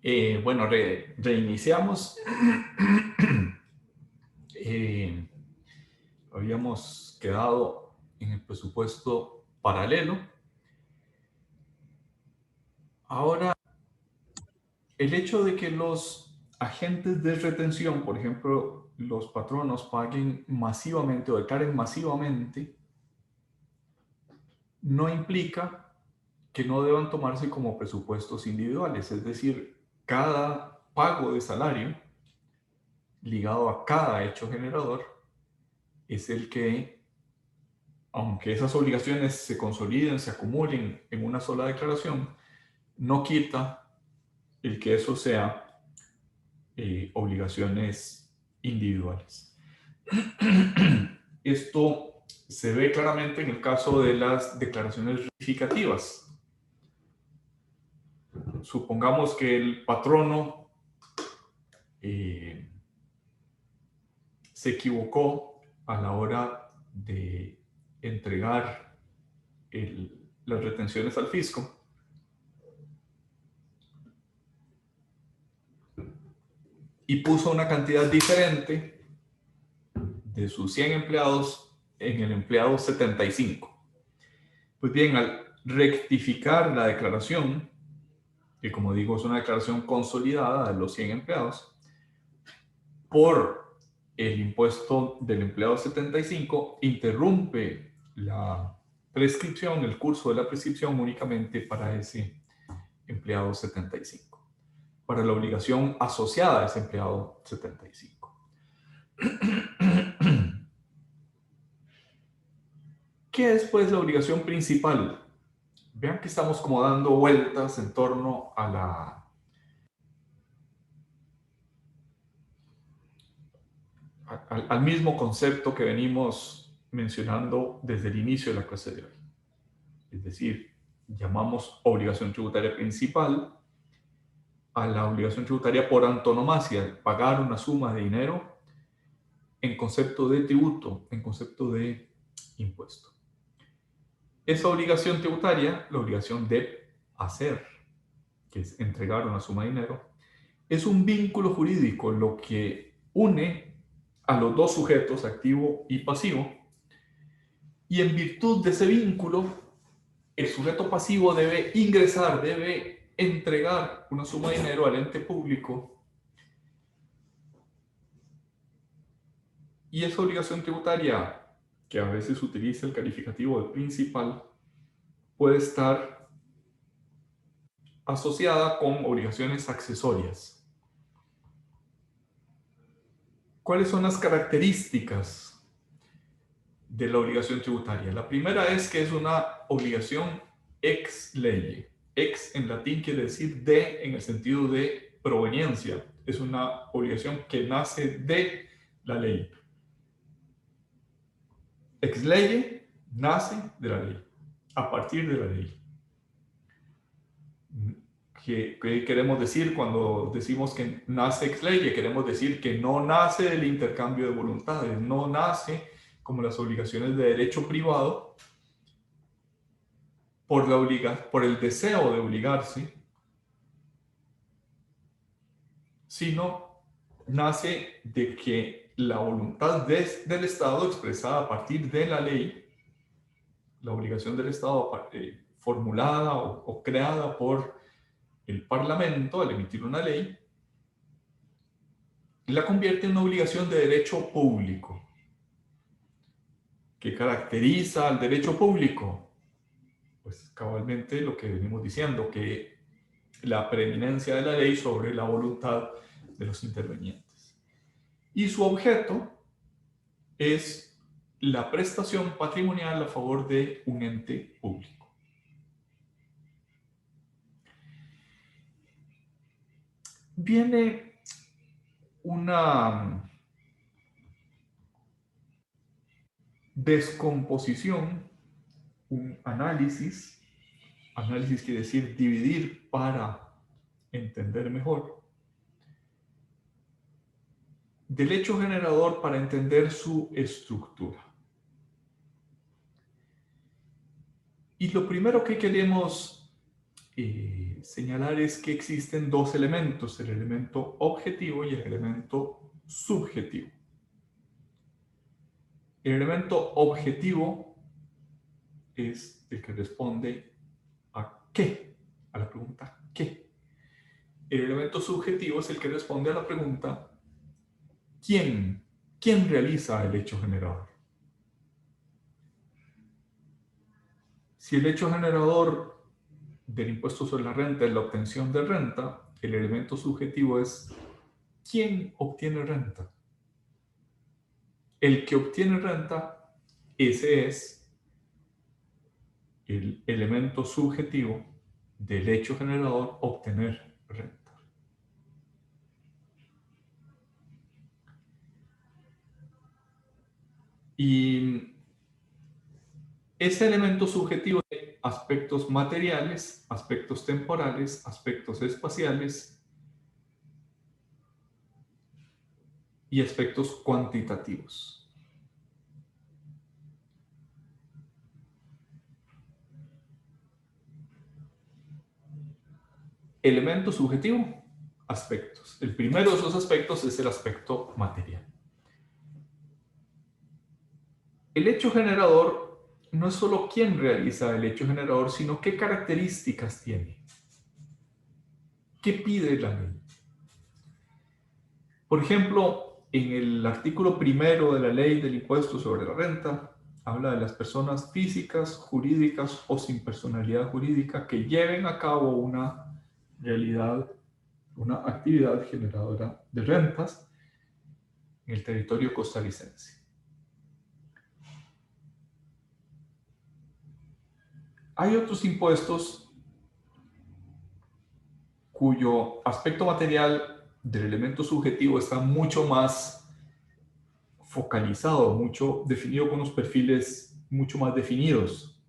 Bueno, reiniciamos. Eh, Habíamos quedado en el presupuesto paralelo. Ahora, el hecho de que los agentes de retención, por ejemplo, los patronos paguen masivamente o declaren masivamente, no implica que no deban tomarse como presupuestos individuales. Es decir, cada pago de salario ligado a cada hecho generador es el que, aunque esas obligaciones se consoliden, se acumulen en una sola declaración, no quita el que eso sea obligaciones individuales. Esto se ve claramente en el caso de las declaraciones rectificativas. Supongamos que el patrono se equivocó a la hora de entregar las retenciones al fisco y puso una cantidad diferente de sus 100 empleados en el empleado 75. Pues bien, al rectificar la declaración, que como digo es una declaración consolidada de los 100 empleados, por el impuesto del empleado 75, interrumpe la prescripción, el curso de la prescripción únicamente para ese empleado 75, para la obligación asociada a ese empleado 75. ¿Qué es pues la obligación principal? Vean que estamos como dando vueltas en torno al mismo concepto que venimos mencionando desde el inicio de la clase de hoy. Es decir, llamamos obligación tributaria principal a la obligación tributaria por antonomasia, pagar una suma de dinero en concepto de tributo, en concepto de impuesto. Esa obligación tributaria, la obligación de hacer, que es entregar una suma de dinero, es un vínculo jurídico, lo que une a los dos sujetos, activo y pasivo, y en virtud de ese vínculo, el sujeto pasivo debe ingresar, debe entregar una suma de dinero al ente público, y esa obligación tributaria, que a veces utiliza el calificativo de principal, puede estar asociada con obligaciones accesorias. ¿Cuáles son las características de la obligación tributaria? La primera es que es una obligación ex lege. Ex en latín quiere decir de en el sentido de proveniencia. Es una obligación que nace de la ley. Ex lege nace de la ley, a partir de la ley. ¿Qué queremos decir cuando decimos que nace ex lege? Queremos decir que no nace del intercambio de voluntades, no nace como las obligaciones de derecho privado por el deseo de obligarse, sino nace de que la voluntad del Estado expresada a partir de la ley, la obligación del Estado formulada o creada por el Parlamento al emitir una ley, la convierte en una obligación de derecho público. ¿Qué caracteriza al derecho público? Pues cabalmente lo que venimos diciendo, que la preeminencia de la ley sobre la voluntad de los intervenientes. Y su objeto es la prestación patrimonial a favor de un ente público. Viene una descomposición, un análisis. Análisis quiere decir dividir para entender mejor. Del hecho generador para entender su estructura. Y lo primero que queremos señalar es que existen dos elementos, el elemento objetivo y el elemento subjetivo. El elemento objetivo es el que responde a qué, a la pregunta ¿qué? El elemento subjetivo es el que responde a la pregunta ¿quién? ¿Quién realiza el hecho generador? Si el hecho generador del impuesto sobre la renta es la obtención de renta, el elemento subjetivo es ¿quién obtiene renta? El que obtiene renta, ese es el elemento subjetivo del hecho generador obtener renta. Y ese elemento subjetivo de aspectos materiales, aspectos temporales, aspectos espaciales y aspectos cuantitativos. Elemento subjetivo, aspectos. El primero de esos aspectos es el aspecto material. El hecho generador no es solo quién realiza el hecho generador, sino qué características tiene. ¿Qué pide la ley? Por ejemplo, en el artículo primero de la ley del impuesto sobre la renta, habla de las personas físicas, jurídicas o sin personalidad jurídica que lleven a cabo una realidad, una actividad generadora de rentas en el territorio costarricense. Hay otros impuestos cuyo aspecto material del elemento subjetivo está mucho más focalizado, mucho definido con unos perfiles mucho más definidos.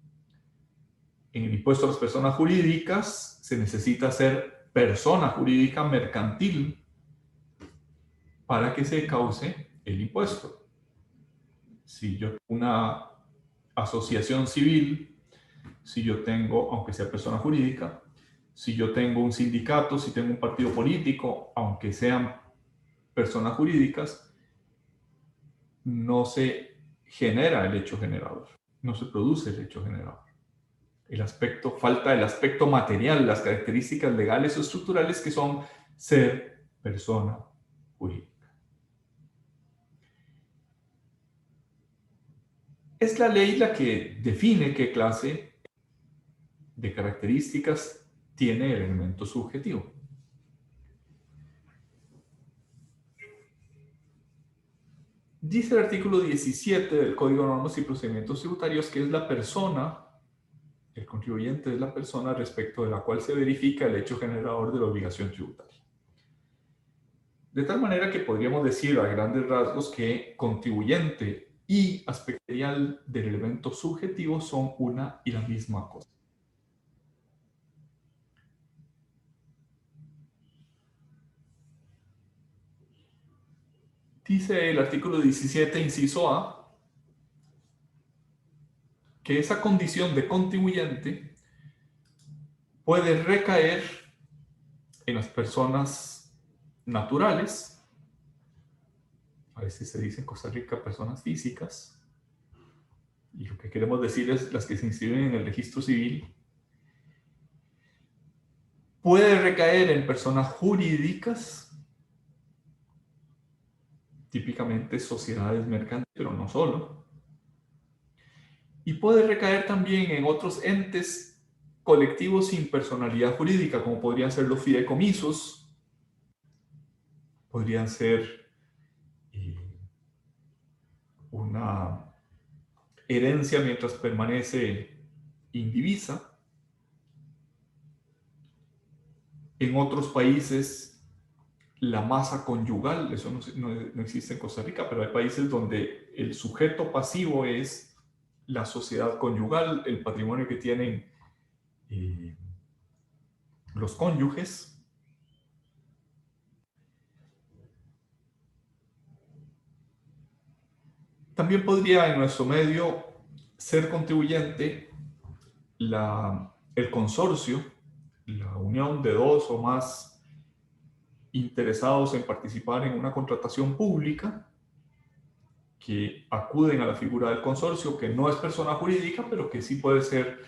En el impuesto a las personas jurídicas se necesita ser persona jurídica mercantil para que se cause el impuesto. Si yo tengo una asociación civil, si yo tengo, aunque sea persona jurídica, si yo tengo un sindicato, si tengo un partido político, aunque sean personas jurídicas, no se genera el hecho generador, no se produce el hecho generador. Falta el aspecto material, las características legales o estructurales que son ser persona jurídica. Es la ley la que define qué clase de características tiene el elemento subjetivo. Dice el artículo 17 del Código de Normas y Procedimientos Tributarios que es la persona, el contribuyente es la persona respecto de la cual se verifica el hecho generador de la obligación tributaria. De tal manera que podríamos decir a grandes rasgos que contribuyente y aspecto material del elemento subjetivo son una y la misma cosa. Dice el artículo 17, inciso A, que esa condición de contribuyente puede recaer en las personas naturales, a veces se dice en Costa Rica personas físicas, y lo que queremos decir es las que se inscriben en el registro civil, puede recaer en personas jurídicas, típicamente sociedades mercantiles, pero no solo, y puede recaer también en otros entes colectivos sin personalidad jurídica, como podrían ser los fideicomisos, podrían ser una herencia mientras permanece indivisa. En otros países, la masa conyugal, eso no existe en Costa Rica, pero hay países donde el sujeto pasivo es la sociedad conyugal, el patrimonio que tienen los cónyuges. También podría en nuestro medio ser contribuyente el consorcio la unión de dos o más interesados en participar en una contratación pública que acuden a la figura del consorcio, que no es persona jurídica, pero que sí puede ser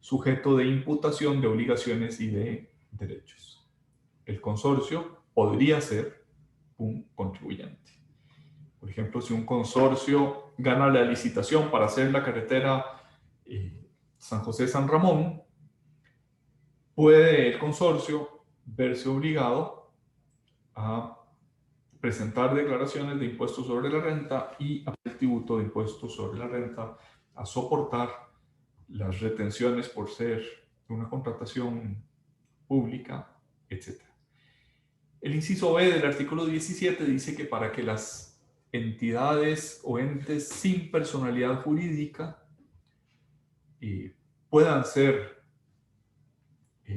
sujeto de imputación de obligaciones y de derechos. El consorcio podría ser un contribuyente. Por ejemplo, si un consorcio gana la licitación para hacer la carretera San José-San Ramón, puede el consorcio verse obligado a presentar declaraciones de impuestos sobre la renta y el tributo de impuestos sobre la renta, a soportar las retenciones por ser una contratación pública, etc. El inciso B del artículo 17 dice que para que las entidades o entes sin personalidad jurídica puedan ser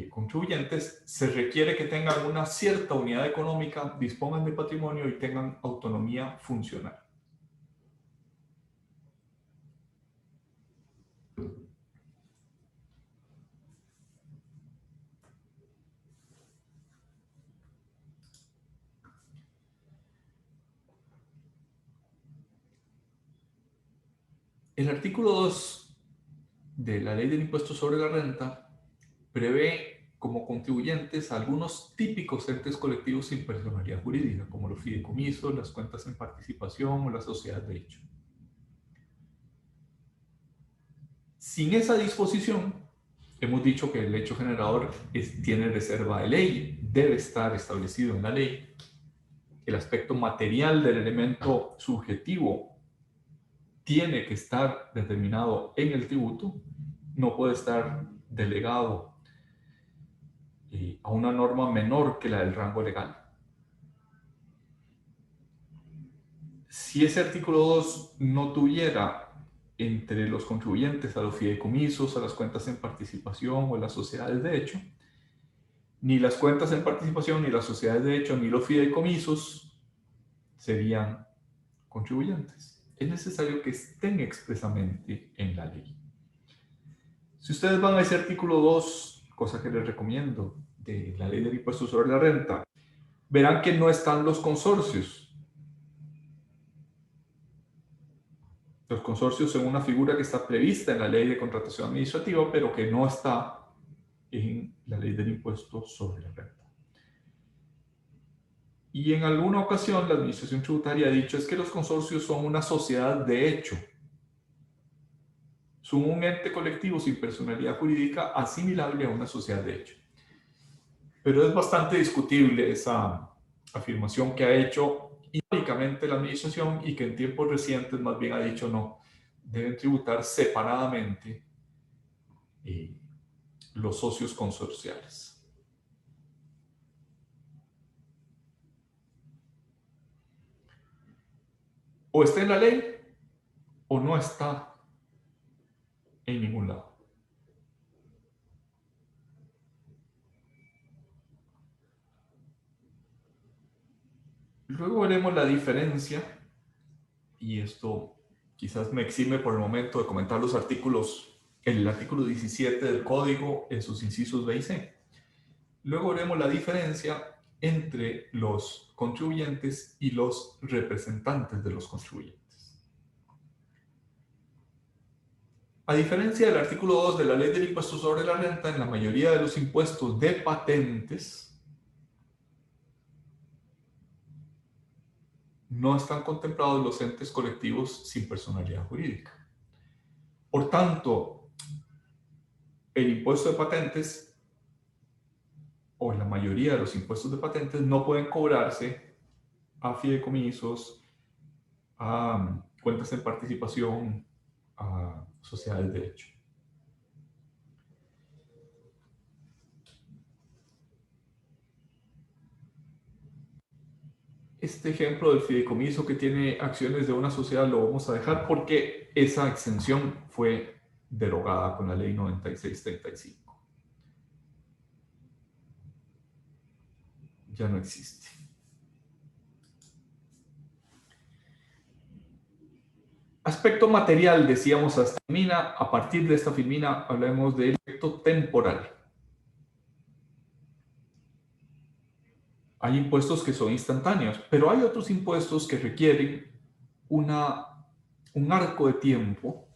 contribuyentes, se requiere que tengan una cierta unidad económica, dispongan de patrimonio y tengan autonomía funcional. El artículo 2 de la Ley del Impuesto sobre la Renta prevé como contribuyentes a algunos típicos entes colectivos sin personalidad jurídica, como los fideicomisos, las cuentas en participación o la sociedad de hecho. Sin esa disposición, hemos dicho que el hecho generador tiene reserva de ley, debe estar establecido en la ley. El aspecto material del elemento subjetivo tiene que estar determinado en el tributo, no puede estar delegado a una norma menor que la del rango legal. Si ese artículo 2 no tuviera entre los contribuyentes a los fideicomisos, a las cuentas en participación o a las sociedades de hecho, ni las cuentas en participación, ni las sociedades de hecho, ni los fideicomisos serían contribuyentes. Es necesario que estén expresamente en la ley. Si ustedes van a ese artículo 2, cosa que les recomiendo, de la Ley del Impuesto sobre la Renta, verán que no están los consorcios. Los consorcios son una figura que está prevista en la Ley de Contratación Administrativa, pero que no está en la Ley del Impuesto sobre la Renta. Y en alguna ocasión la Administración Tributaria ha dicho es que los consorcios son una sociedad de hecho. Son un ente colectivo sin personalidad jurídica asimilable a una sociedad de hecho. Pero es bastante discutible esa afirmación que ha hecho históricamente la Administración y que en tiempos recientes más bien ha dicho no, deben tributar separadamente los socios consorciales. O está en la ley o no está en ningún lado. Luego veremos la diferencia, y esto quizás me exime por el momento de comentar los artículos, el artículo 17 del Código en sus incisos B y C. Luego veremos la diferencia entre los contribuyentes y los representantes de los contribuyentes. A diferencia del artículo 2 de la Ley del Impuesto sobre la Renta, en la mayoría de los impuestos de patentes no están contemplados los entes colectivos sin personalidad jurídica. Por tanto, el impuesto de patentes, o la mayoría de los impuestos de patentes, no pueden cobrarse a fideicomisos, a cuentas en participación, a sociedades de hecho. Este ejemplo del fideicomiso que tiene acciones de una sociedad lo vamos a dejar porque esa exención fue derogada con la ley 9635. Ya no existe. Aspecto material, decíamos hasta filmina. A partir de esta filmina hablamos del efecto temporal. Hay impuestos que son instantáneos, pero hay otros impuestos que requieren un arco de tiempo,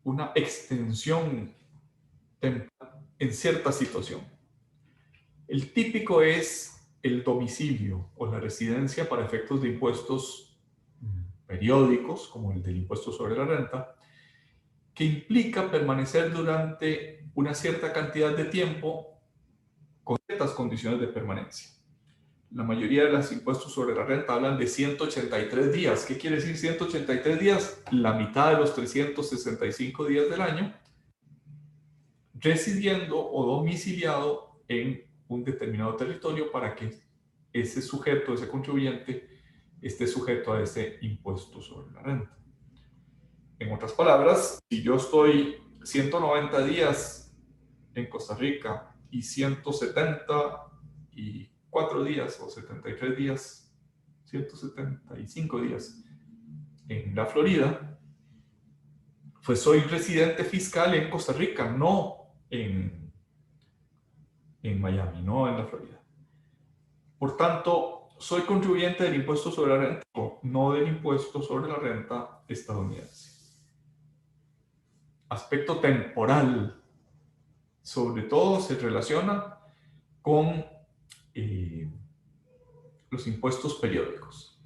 una extensión temporal en cierta situación. El típico es el domicilio o la residencia para efectos de impuestos periódicos, como el del impuesto sobre la renta, que implica permanecer durante una cierta cantidad de tiempo con ciertas condiciones de permanencia. La mayoría de los impuestos sobre la renta hablan de 183 días. ¿Qué quiere decir 183 días? La mitad de los 365 días del año, residiendo o domiciliado en un determinado territorio para que ese sujeto, ese contribuyente, esté sujeto a ese impuesto sobre la renta. En otras palabras, si yo estoy 190 días en Costa Rica y 174 días o 73 días, 175 días en la Florida, pues soy residente fiscal en Costa Rica, no en Miami, no en la Florida. Por tanto, soy contribuyente del impuesto sobre la renta, no del impuesto sobre la renta estadounidense. Aspecto temporal, sobre todo se relaciona con los impuestos periódicos.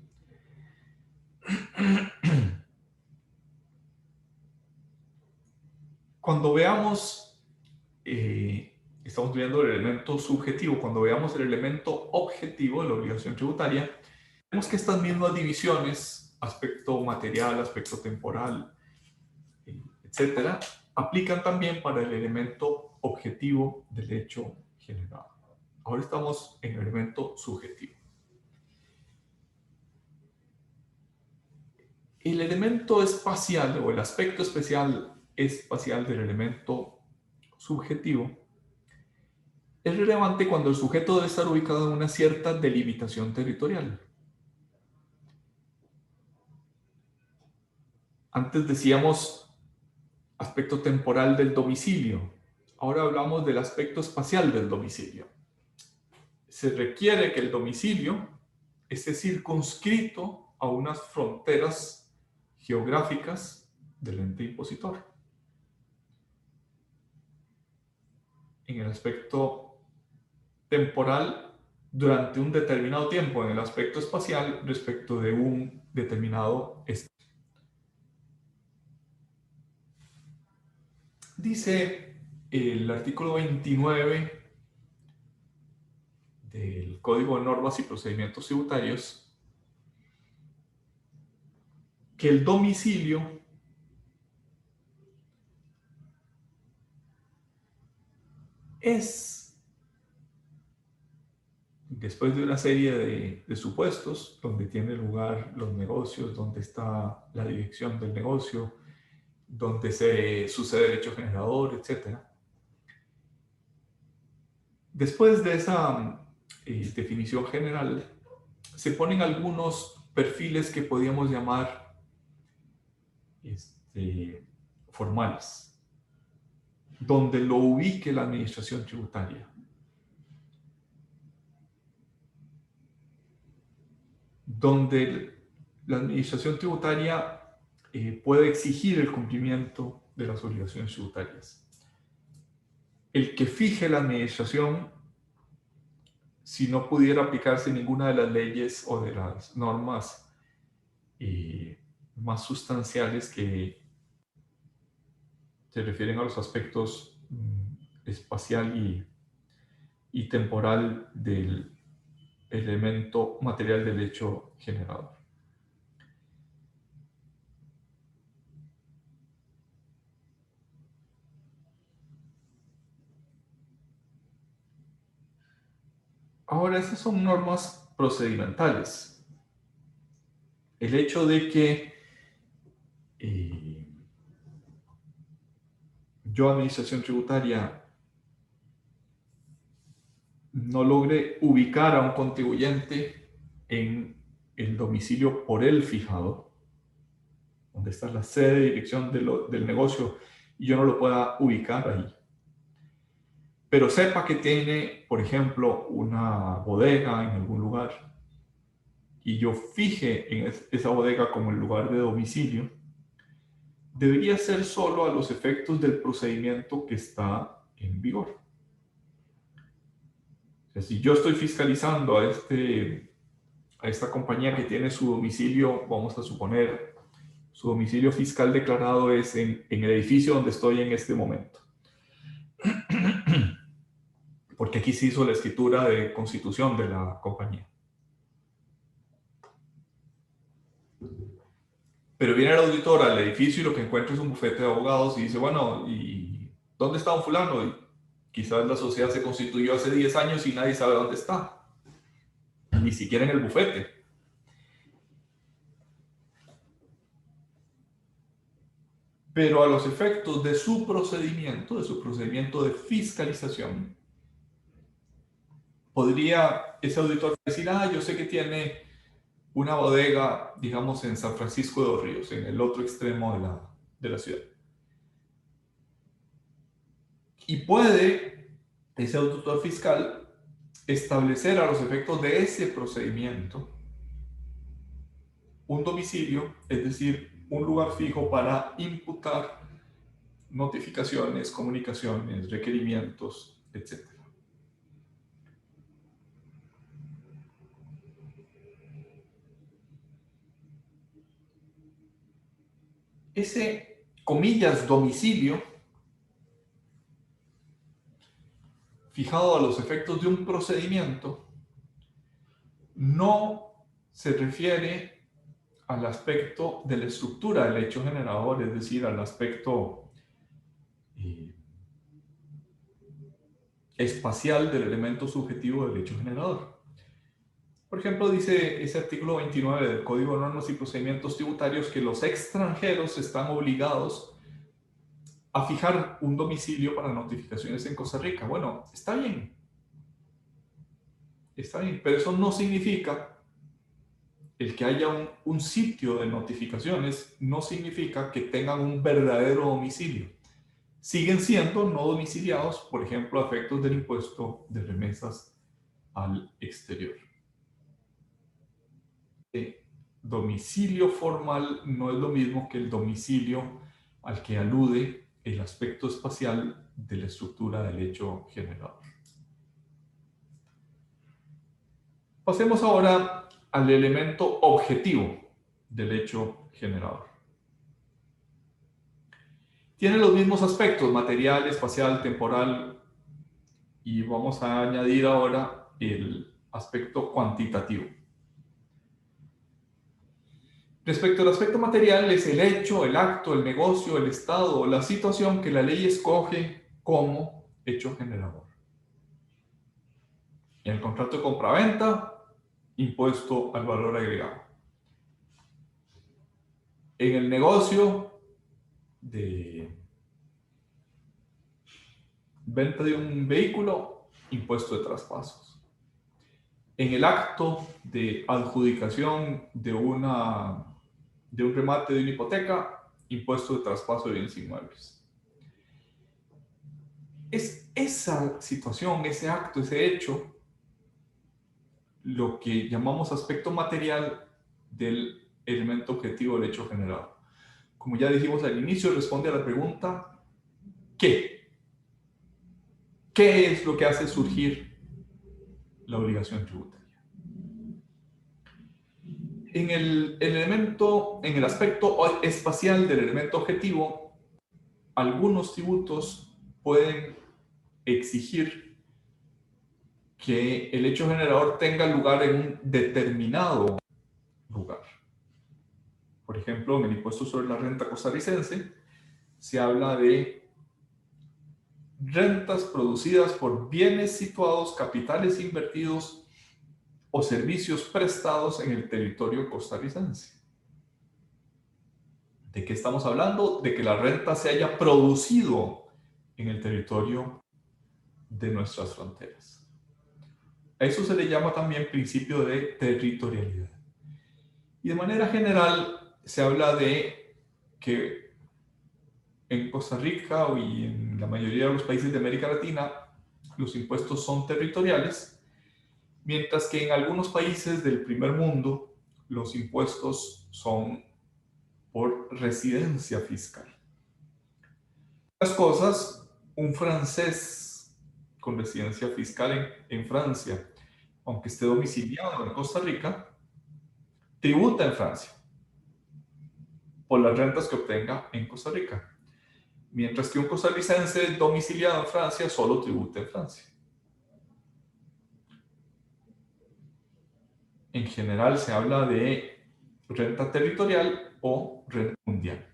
Cuando veamos, estamos viendo el elemento subjetivo, cuando veamos el elemento objetivo de la obligación tributaria, vemos que estas mismas divisiones, aspecto material, aspecto temporal, etcétera, aplican también para el elemento objetivo del hecho generado. Ahora estamos en el elemento subjetivo. El elemento espacial o el aspecto espacial del elemento subjetivo es relevante cuando el sujeto debe estar ubicado en una cierta delimitación territorial. Antes decíamos aspecto temporal del domicilio. Ahora hablamos del aspecto espacial del domicilio. Se requiere que el domicilio esté circunscrito a unas fronteras geográficas del ente impositor. En el aspecto temporal, durante un determinado tiempo, en el aspecto espacial, respecto de un determinado estado. Dice el artículo 29 del Código de Normas y Procedimientos Tributarios que el domicilio es, después de una serie de supuestos, donde tiene lugar los negocios, donde está la dirección del negocio, donde se sucede el hecho generador, etc. Después de esa definición general, se ponen algunos perfiles que podríamos llamar formales, donde lo ubique la administración tributaria. Donde la administración tributaria puede exigir el cumplimiento de las obligaciones tributarias. El que fije la administración, si no pudiera aplicarse ninguna de las leyes o de las normas más sustanciales que se refieren a los aspectos espacial y temporal del elemento material del hecho generador. Ahora, esas son normas procedimentales. El hecho de que yo, administración tributaria, no logre ubicar a un contribuyente en el domicilio por él fijado, donde está la sede y dirección del negocio, y yo no lo pueda ubicar ahí, pero sepa que tiene, por ejemplo, una bodega en algún lugar y yo fije en esa bodega como el lugar de domicilio, debería ser solo a los efectos del procedimiento que está en vigor. O sea, si yo estoy fiscalizando a esta compañía que tiene su domicilio, vamos a suponer, su domicilio fiscal declarado es en el edificio donde estoy en este momento. Porque aquí se hizo la escritura de constitución de la compañía. Pero viene el auditor al edificio y lo que encuentra es un bufete de abogados y dice, bueno, ¿y dónde está un fulano? Y quizás la sociedad se constituyó hace 10 años y nadie sabe dónde está. Ni siquiera en el bufete. Pero a los efectos de su procedimiento de fiscalización, podría ese auditor decir, yo sé que tiene una bodega, digamos, en San Francisco de los Ríos, en el otro extremo de la ciudad. Y puede ese auditor fiscal establecer a los efectos de ese procedimiento un domicilio, es decir, un lugar fijo para imputar notificaciones, comunicaciones, requerimientos, etc. Ese, comillas, domicilio, fijado a los efectos de un procedimiento, no se refiere al aspecto de la estructura del hecho generador, es decir, al aspecto espacial del elemento subjetivo del hecho generador. Por ejemplo, dice ese artículo 29 del Código de Normas y Procedimientos Tributarios que los extranjeros están obligados a fijar un domicilio para notificaciones en Costa Rica. Bueno, está bien, pero eso no significa, el que haya un sitio de notificaciones, no significa que tengan un verdadero domicilio. Siguen siendo no domiciliados, por ejemplo, a efectos del impuesto de remesas al exterior. Domicilio formal no es lo mismo que el domicilio al que alude el aspecto espacial de la estructura del hecho generador. Pasemos ahora al elemento objetivo del hecho generador. Tiene los mismos aspectos, material, espacial, temporal, y vamos a añadir ahora el aspecto cuantitativo. Respecto al aspecto material, es el hecho, el acto, el negocio, el estado o la situación que la ley escoge como hecho generador. En el contrato de compraventa, impuesto al valor agregado. En el negocio de venta de un vehículo, impuesto de traspasos. En el acto de adjudicación de un remate de una hipoteca, impuesto de traspaso de bienes inmuebles. Es esa situación, ese acto, ese hecho, lo que llamamos aspecto material del elemento objetivo del hecho generado. Como ya dijimos al inicio, responde a la pregunta ¿qué? ¿Qué es lo que hace surgir la obligación tributaria? En el aspecto espacial del elemento objetivo, algunos tributos pueden exigir que el hecho generador tenga lugar en un determinado lugar. Por ejemplo, en el impuesto sobre la renta costarricense se habla de rentas producidas por bienes situados, capitales invertidos o servicios prestados en el territorio costarricense. ¿De qué estamos hablando? De que la renta se haya producido en el territorio de nuestras fronteras. A eso se le llama también principio de territorialidad. Y de manera general se habla de que en Costa Rica y en la mayoría de los países de América Latina los impuestos son territoriales, mientras que en algunos países del primer mundo los impuestos son por residencia fiscal. Las cosas, un francés con residencia fiscal en Francia, aunque esté domiciliado en Costa Rica, tributa en Francia por las rentas que obtenga en Costa Rica, mientras que un costarricense domiciliado en Francia solo tributa en Francia. En general se habla de renta territorial o renta mundial.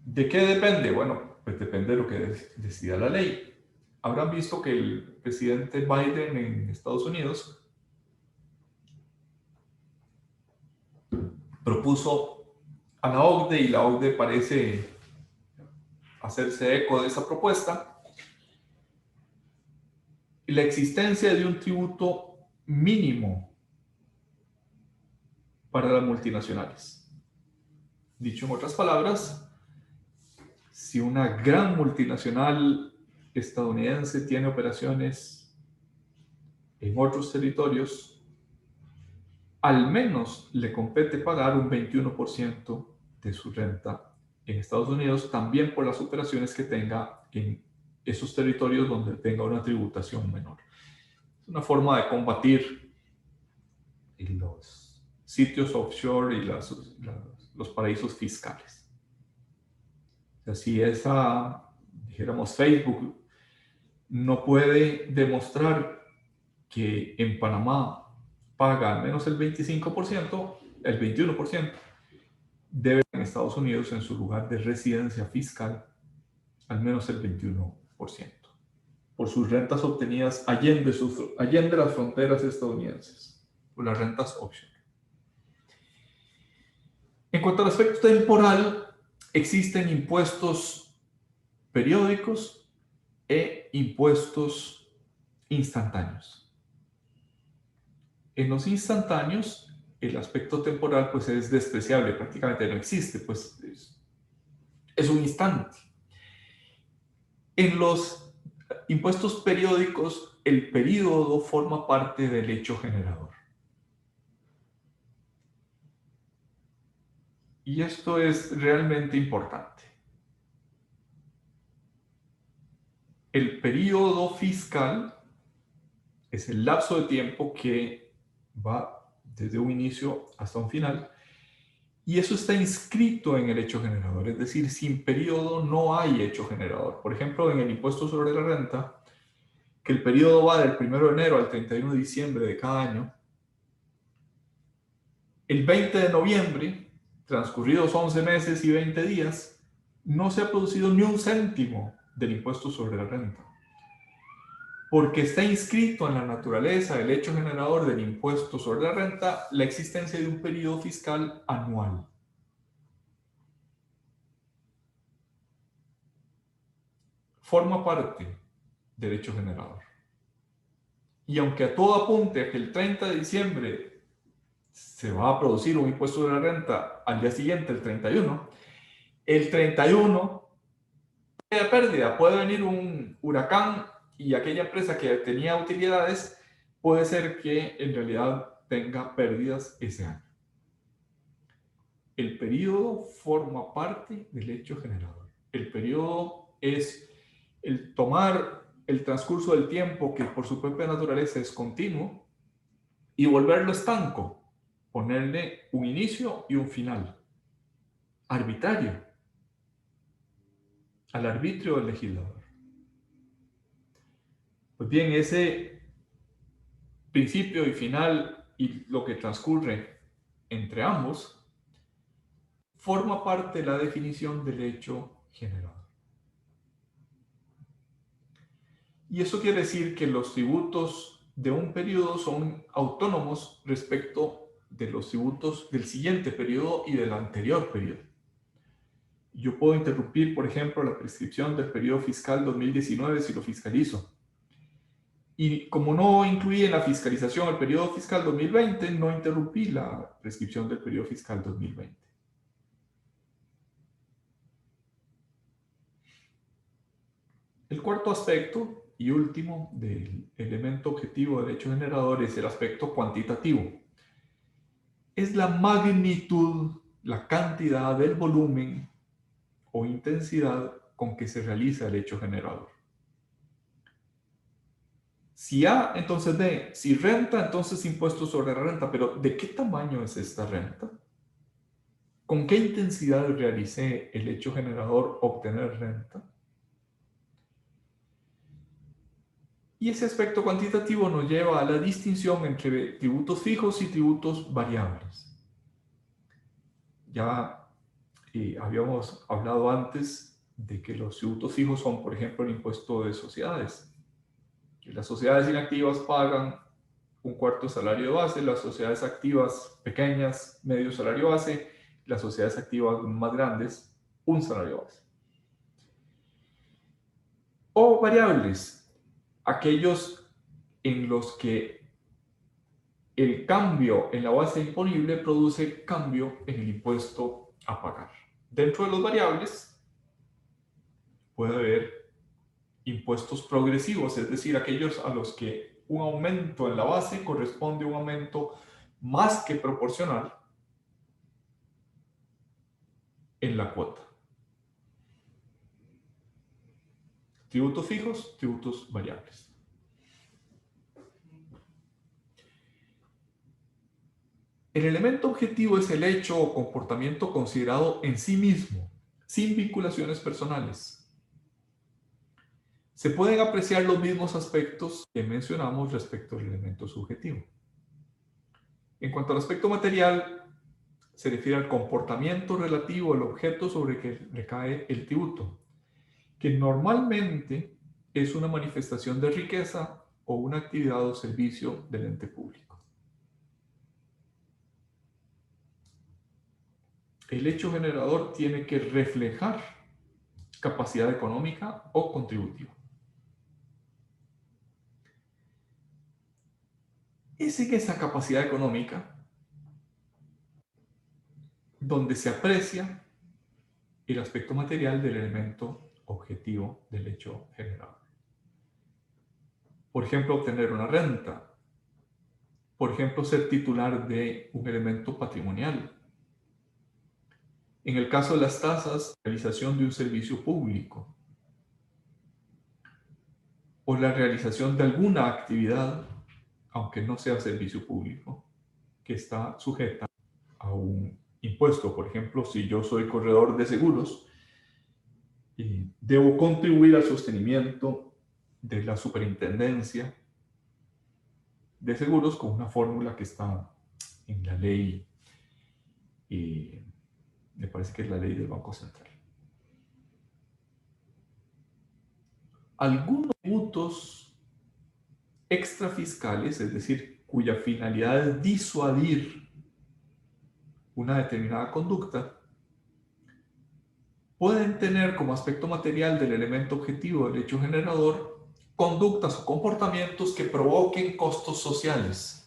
¿De qué depende? Bueno, pues depende de lo que decida la ley. Habrán visto que el presidente Biden en Estados Unidos propuso a la OCDE, y la OCDE parece hacerse eco de esa propuesta, la existencia de un tributo mínimo para las multinacionales. Dicho en otras palabras, si una gran multinacional estadounidense tiene operaciones en otros territorios, al menos le compete pagar un 21% de su renta en Estados Unidos, también por las operaciones que tenga en esos territorios donde tenga una tributación menor. Es una forma de combatir los sitios offshore y los paraísos fiscales. O sea, si dijéramos, Facebook no puede demostrar que en Panamá paga al menos el 25%, el 21%, debe en Estados Unidos, en su lugar de residencia fiscal, al menos el 21%, por sus rentas obtenidas allende las fronteras estadounidenses, por las rentas offshore. En cuanto al aspecto temporal, existen impuestos periódicos e impuestos instantáneos. En los instantáneos, el aspecto temporal pues es despreciable, prácticamente no existe, pues es un instante. En los impuestos periódicos, el periodo forma parte del hecho generador. Y esto es realmente importante. El periodo fiscal es el lapso de tiempo que va desde un inicio hasta un final, y eso está inscrito en el hecho generador, es decir, sin periodo no hay hecho generador. Por ejemplo, en el impuesto sobre la renta, que el periodo va del 1 de enero al 31 de diciembre de cada año, el 20 de noviembre, transcurridos 11 meses y 20 días, no se ha producido ni un céntimo del impuesto sobre la renta, porque está inscrito en la naturaleza del hecho generador del impuesto sobre la renta la existencia de un periodo fiscal anual. Forma parte del hecho generador. Y aunque a todo apunte a que el 30 de diciembre se va a producir un impuesto de la renta al día siguiente, el 31, el 31 de pérdida, puede venir un huracán y aquella empresa que tenía utilidades puede ser que en realidad tenga pérdidas ese año. El periodo forma parte del hecho generador. El periodo es el tomar el transcurso del tiempo, que por su propia naturaleza es continuo, y volverlo estanco, ponerle un inicio y un final, arbitrario, al arbitrio del legislador. Pues bien, ese principio y final y lo que transcurre entre ambos forma parte de la definición del hecho generador. Y eso quiere decir que los tributos de un periodo son autónomos respecto de los tributos del siguiente periodo y del anterior periodo. Yo puedo interrumpir, por ejemplo, la prescripción del periodo fiscal 2019 si lo fiscalizo. Y como no incluí en la fiscalización el periodo fiscal 2020, no interrumpí la prescripción del periodo fiscal 2020. El cuarto aspecto y último del elemento objetivo del hecho generador es el aspecto cuantitativo. Es la magnitud, la cantidad del volumen o intensidad con que se realiza el hecho generador. Si A, entonces B. Si renta, entonces impuesto sobre la renta. Pero ¿de qué tamaño es esta renta? ¿Con qué intensidad realicé el hecho generador obtener renta? Y ese aspecto cuantitativo nos lleva a la distinción entre tributos fijos y tributos variables. Ya habíamos hablado antes de que los tributos fijos son, por ejemplo, el impuesto de sociedades. Las sociedades inactivas pagan un cuarto salario de base, las sociedades activas pequeñas, medio salario base, las sociedades activas más grandes, un salario base. O variables, aquellos en los que el cambio en la base imponible produce cambio en el impuesto a pagar. Dentro de los variables puede haber impuestos progresivos, es decir, aquellos a los que un aumento en la base corresponde a un aumento más que proporcional en la cuota. Tributos fijos, tributos variables. El elemento objetivo es el hecho o comportamiento considerado en sí mismo, sin vinculaciones personales. Se pueden apreciar los mismos aspectos que mencionamos respecto al elemento subjetivo. En cuanto al aspecto material, se refiere al comportamiento relativo al objeto sobre el que recae el tributo, que normalmente es una manifestación de riqueza o una actividad o servicio del ente público. El hecho generador tiene que reflejar capacidad económica o contributiva. Es en esa capacidad económica donde se aprecia el aspecto material del elemento objetivo del hecho generador. Por ejemplo, obtener una renta. Por ejemplo, ser titular de un elemento patrimonial. En el caso de las tasas, realización de un servicio público o la realización de alguna actividad, aunque no sea servicio público, que está sujeta a un impuesto. Por ejemplo, si yo soy corredor de seguros, debo contribuir al sostenimiento de la superintendencia de seguros con una fórmula que está en la ley, me parece que es la ley del Banco Central. Algunos tributos extrafiscales, es decir, cuya finalidad es disuadir una determinada conducta, pueden tener como aspecto material del elemento objetivo del hecho generador conductas o comportamientos que provoquen costos sociales.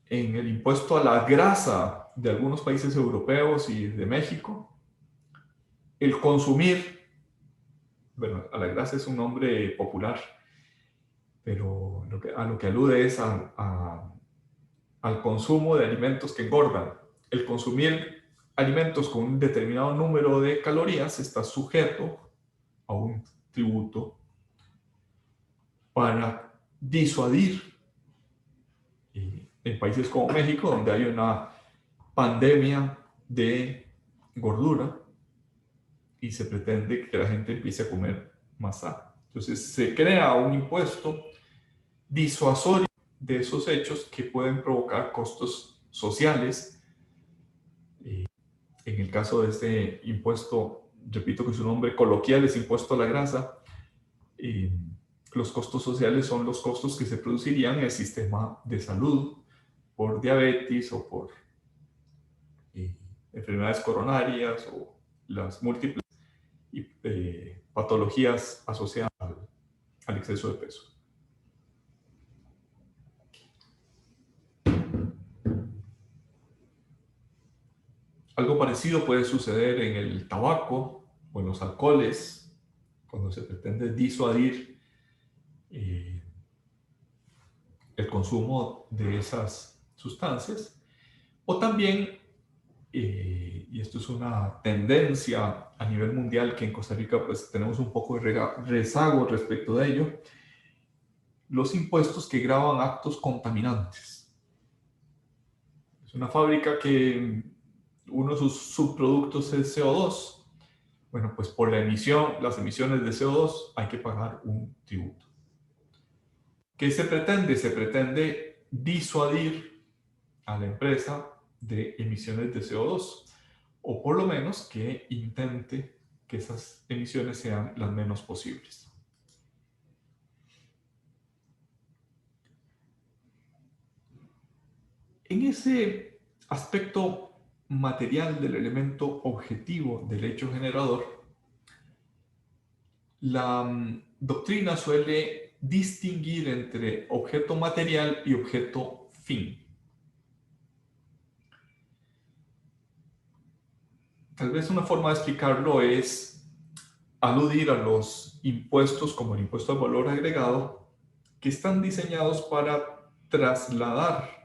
En el impuesto a la grasa de algunos países europeos y de México, el consumir, bueno, a la grasa es un nombre popular, pero a lo que alude es al consumo de alimentos que engordan. El consumir alimentos con un determinado número de calorías está sujeto a un tributo para disuadir en países como México, donde hay una pandemia de gordura y se pretende que la gente empiece a comer más sano. Entonces se crea un impuesto disuasorio de esos hechos que pueden provocar costos sociales. En el caso de este impuesto, repito que su nombre coloquial es impuesto a la grasa, los costos sociales son los costos que se producirían en el sistema de salud por diabetes o por enfermedades coronarias o las múltiples patologías asociadas al exceso de peso. Algo Algo parecido puede suceder en el tabaco o en los alcoholes, cuando se pretende disuadir el consumo de esas sustancias. O también, y esto es una tendencia a nivel mundial, que en Costa Rica pues tenemos un poco de rezago respecto de ello, los impuestos que gravan actos contaminantes. Es una fábrica que uno de sus subproductos es CO2. Bueno, pues por las emisiones de CO2 hay que pagar un tributo. ¿Qué se pretende? Se pretende disuadir a la empresa de emisiones de CO2, o por lo menos que intente que esas emisiones sean las menos posibles. En ese aspecto material del elemento objetivo del hecho generador, la doctrina suele distinguir entre objeto material y objeto fin. Tal vez una forma de explicarlo es aludir a los impuestos como el impuesto al valor agregado, que están diseñados para trasladar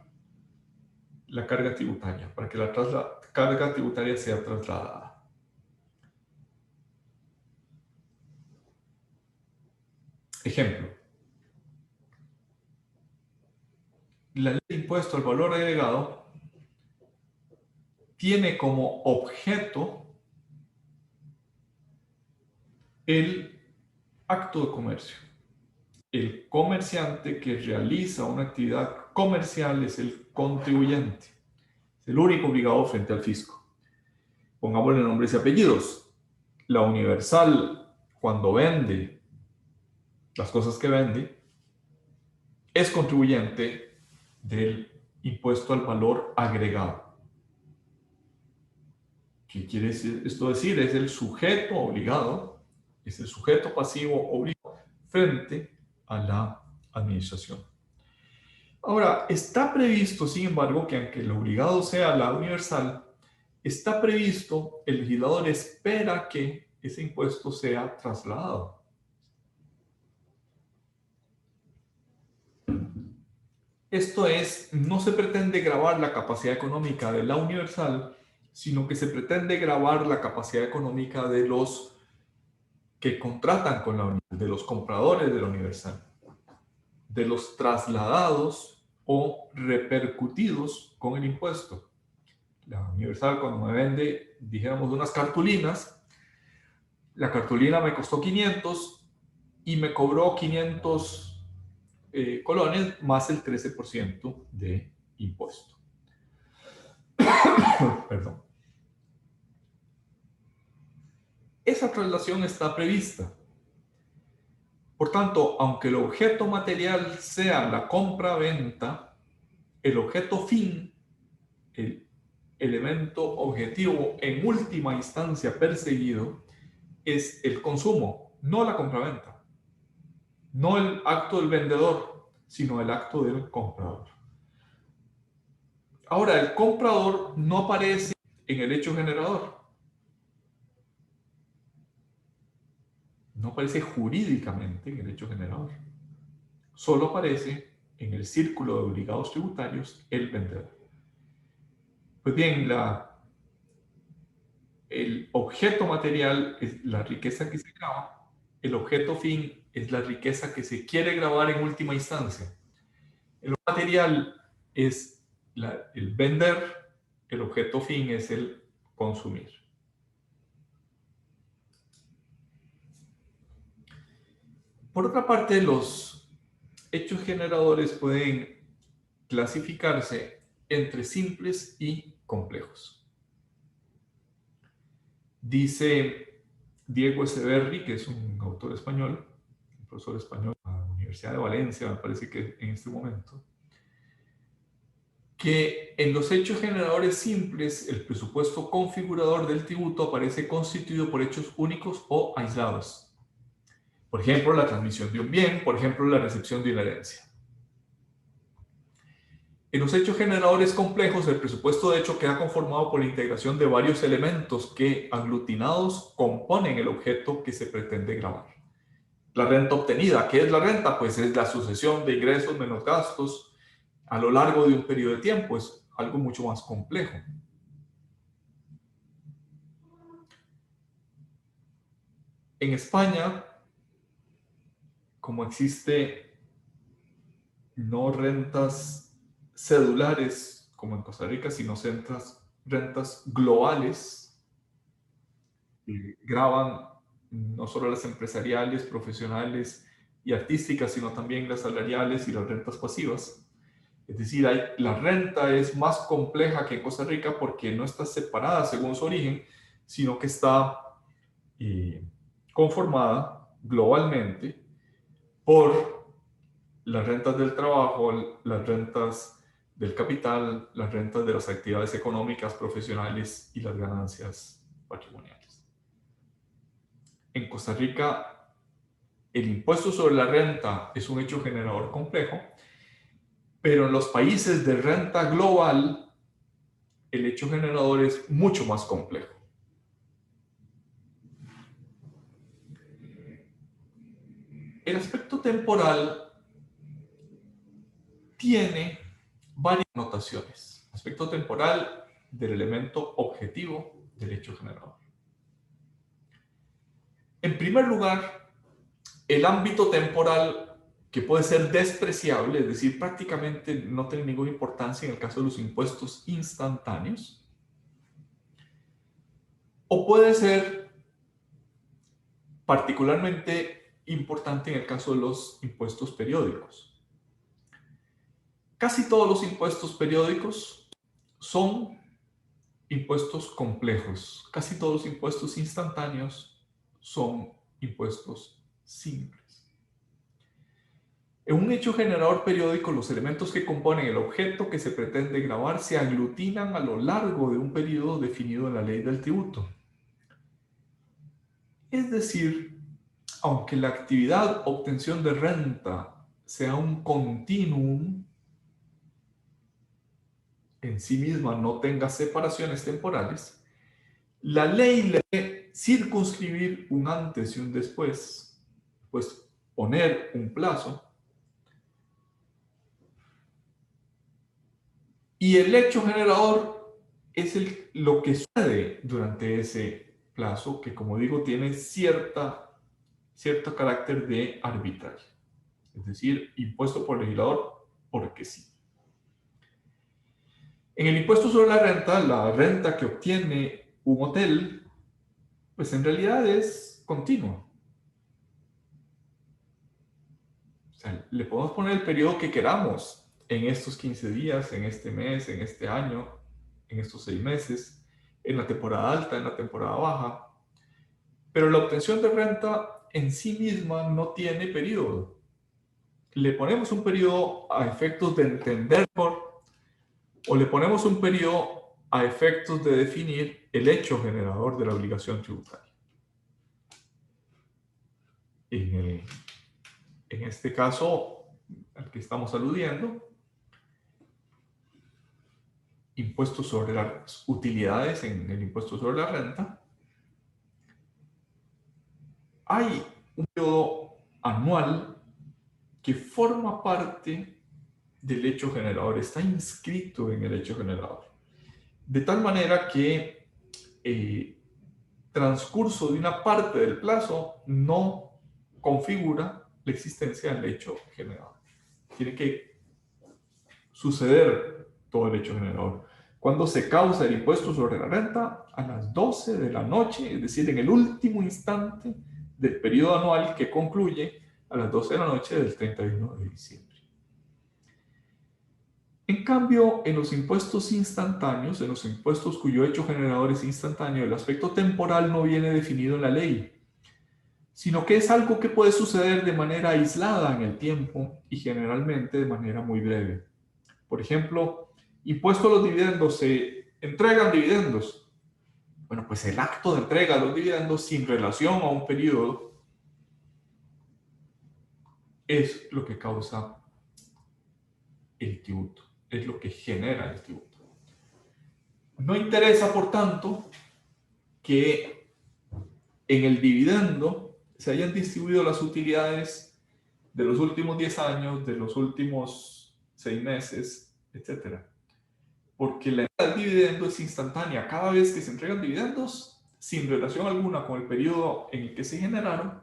la carga tributaria, para que la carga tributaria sea trasladada. Ejemplo, la ley de impuesto al valor agregado tiene como objeto el acto de comercio. El comerciante que realiza una actividad comercial es el contribuyente, es el único obligado frente al fisco. Pongámosle nombres y apellidos. La Universal, cuando vende las cosas que vende, es contribuyente del impuesto al valor agregado. ¿Qué quiere esto decir? Es el sujeto obligado, es el sujeto pasivo obligado frente a la administración. Ahora, está previsto, sin embargo, que aunque el obligado sea la Universal, está previsto, el legislador espera que ese impuesto sea trasladado. Esto es, no se pretende gravar la capacidad económica de la Universal, sino que se pretende gravar la capacidad económica de los que contratan con la Universal, de los compradores de la Universal, de los trasladados o repercutidos con el impuesto. La Universal, cuando me vende, dijéramos, unas cartulinas, la cartulina me costó 500 y me cobró 500 colones más el 13% de impuesto. Perdón. Esa traslación está prevista. Por tanto, aunque el objeto material sea la compra-venta, el objeto fin, el elemento objetivo en última instancia perseguido, es el consumo, no la compraventa. No el acto del vendedor, sino el acto del comprador. Ahora, el comprador no aparece en el hecho generador. No aparece jurídicamente en el hecho generador. Solo aparece en el círculo de obligados tributarios el vendedor. Pues bien, el objeto material es la riqueza que se graba, el objeto fin es la riqueza que se quiere grabar en última instancia. El material es el vender, el objeto fin es el consumir. Por otra parte, los hechos generadores pueden clasificarse entre simples y complejos. Dice Diego Echeverri, que es un autor español, un profesor español de la Universidad de Valencia, me parece que en este momento, que en los hechos generadores simples el presupuesto configurador del tributo aparece constituido por hechos únicos o aislados. Por ejemplo, la transmisión de un bien, por ejemplo, la recepción de una herencia. En los hechos generadores complejos, el presupuesto de hecho queda conformado por la integración de varios elementos que, aglutinados, componen el objeto que se pretende grabar. La renta obtenida, ¿qué es la renta? Pues es la sucesión de ingresos menos gastos a lo largo de un periodo de tiempo. Es algo mucho más complejo. En España, como existe no rentas cedulares como en Costa Rica, sino rentas globales que graban no solo las empresariales, profesionales y artísticas, sino también las salariales y las rentas pasivas. Es decir, la renta es más compleja que en Costa Rica porque no está separada según su origen, sino que está conformada globalmente por las rentas del trabajo, las rentas del capital, las rentas de las actividades económicas, profesionales y las ganancias patrimoniales. En Costa Rica, el impuesto sobre la renta es un hecho generador complejo, pero en los países de renta global, el hecho generador es mucho más complejo. El aspecto temporal tiene varias notaciones. Aspecto temporal del elemento objetivo del hecho generador. En primer lugar, el ámbito temporal, que puede ser despreciable, es decir, prácticamente no tiene ninguna importancia en el caso de los impuestos instantáneos, o puede ser particularmente importante en el caso de los impuestos periódicos. Casi todos los impuestos periódicos son impuestos complejos. Casi todos los impuestos instantáneos son impuestos simples. En un hecho generador periódico, los elementos que componen el objeto que se pretende grabar se aglutinan a lo largo de un periodo definido en la ley del tributo. Es decir, aunque la actividad obtención de renta sea un continuum, en sí misma no tenga separaciones temporales, la ley le debe circunscribir un antes y un después, pues poner un plazo. Y el hecho generador es lo que sucede durante ese plazo, que como digo, tiene cierto carácter de arbitrario. Es decir, impuesto por el legislador porque sí. En el impuesto sobre la renta que obtiene un hotel, pues en realidad es continua. O sea, le podemos poner el periodo que queramos en estos 15 días, en este mes, en este año, en estos 6 meses, en la temporada alta, en la temporada baja. Pero la obtención de renta en sí misma no tiene periodo. Le ponemos un periodo a efectos de entender mejor, o le ponemos un periodo a efectos de definir el hecho generador de la obligación tributaria. En este caso al que estamos aludiendo, impuestos sobre las utilidades en el impuesto sobre la renta, hay un periodo anual que forma parte del hecho generador, está inscrito en el hecho generador. De tal manera que transcurso de una parte del plazo no configura la existencia del hecho generador. Tiene que suceder todo el hecho generador. Cuando se causa el impuesto sobre la renta, a las 12 de la noche, es decir, en el último instante del periodo anual que concluye a las 12 de la noche del 31 de diciembre. En cambio, en los impuestos instantáneos, en los impuestos cuyo hecho generador es instantáneo, el aspecto temporal no viene definido en la ley, sino que es algo que puede suceder de manera aislada en el tiempo y generalmente de manera muy breve. Por ejemplo, impuesto a los dividendos, se entregan dividendos. Bueno, pues el acto de entrega de los dividendos sin relación a un periodo es lo que causa el tributo. es lo que genera el tributo. No interesa, por tanto, que en el dividendo se hayan distribuido las utilidades de los últimos 10 años, de los últimos 6 meses, etc. Porque la entrega del dividendo es instantánea. Cada vez que se entregan dividendos, sin relación alguna con el periodo en el que se generaron,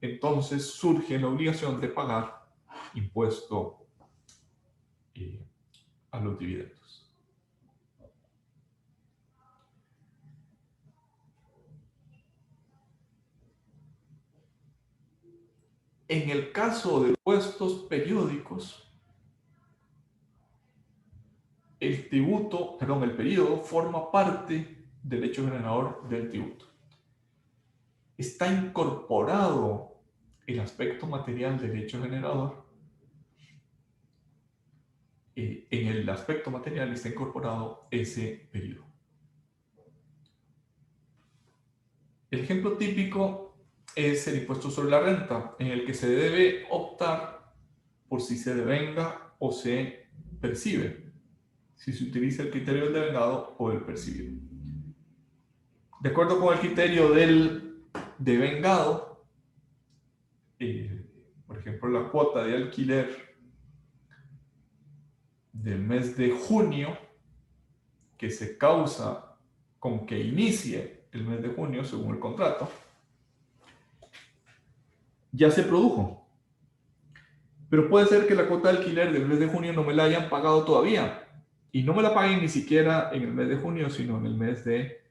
entonces surge la obligación de pagar impuesto a los dividendos. En el caso de impuestos periódicos, el periodo forma parte del hecho generador del tributo. Está incorporado el aspecto material del hecho generador. En el aspecto material está incorporado ese periodo. El ejemplo típico es el impuesto sobre la renta, en el que se debe optar por si se devenga o se percibe, si se utiliza el criterio del devengado o del percibido. De acuerdo con el criterio del devengado, por ejemplo, la cuota de alquiler del mes de junio, que se causa con que inicie el mes de junio, según el contrato, ya se produjo. Pero puede ser que la cuota de alquiler del mes de junio no me la hayan pagado todavía. Y no me la paguen ni siquiera en el mes de junio, sino en el mes de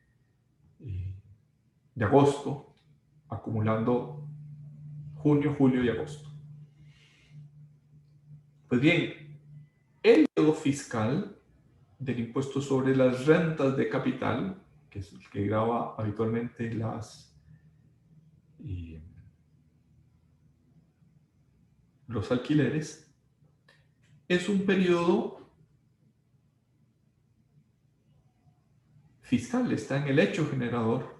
agosto, acumulando junio, julio y agosto. Pues bien, el periodo fiscal del impuesto sobre las rentas de capital, que es el que grava habitualmente los alquileres, es un periodo fiscal, está en el hecho generador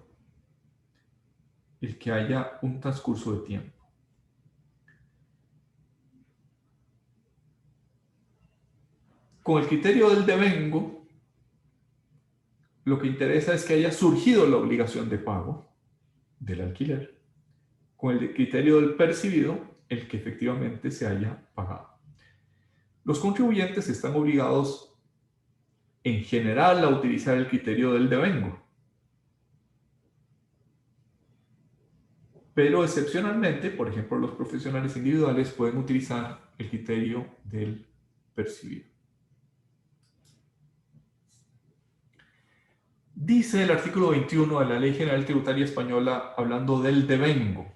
el que haya un transcurso de tiempo. Con el criterio del devengo, lo que interesa es que haya surgido la obligación de pago del alquiler. Con el criterio del percibido, el que efectivamente se haya pagado. Los contribuyentes están obligados en general a utilizar el criterio del devengo, pero excepcionalmente, por ejemplo, los profesionales individuales pueden utilizar el criterio del percibido. Dice el artículo 21 de la Ley General Tributaria Española, hablando del devengo.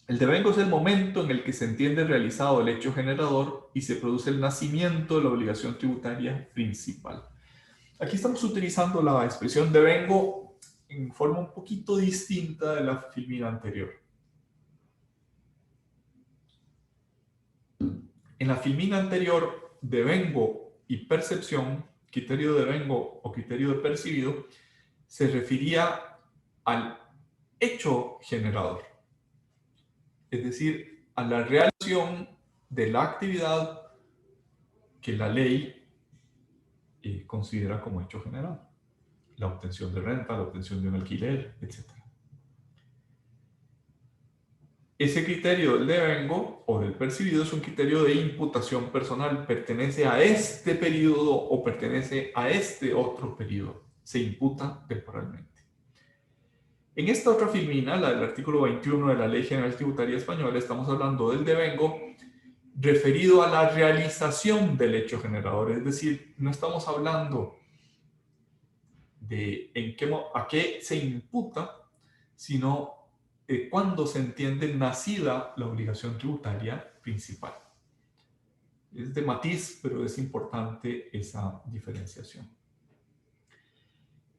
El devengo es el momento en el que se entiende realizado el hecho generador y se produce el nacimiento de la obligación tributaria principal. Aquí estamos utilizando la expresión devengo en forma un poquito distinta de la filmina anterior. En la filmina anterior, devengo y percepción, criterio de devengo o criterio de percibido, se refería al hecho generador, es decir, a la realización de la actividad que la ley considera como hecho generado. La obtención de renta, la obtención de un alquiler, etc. Ese criterio del devengo o del percibido es un criterio de imputación personal. Pertenece a este periodo o pertenece a este otro periodo. Se imputa temporalmente. En esta otra filmina, la del artículo 21 de la Ley General Tributaria Española, estamos hablando del devengo referido a la realización del hecho generador. Es decir, no estamos hablando de a qué se imputa, sino cuándo se entiende nacida la obligación tributaria principal. Es de matiz, pero es importante esa diferenciación.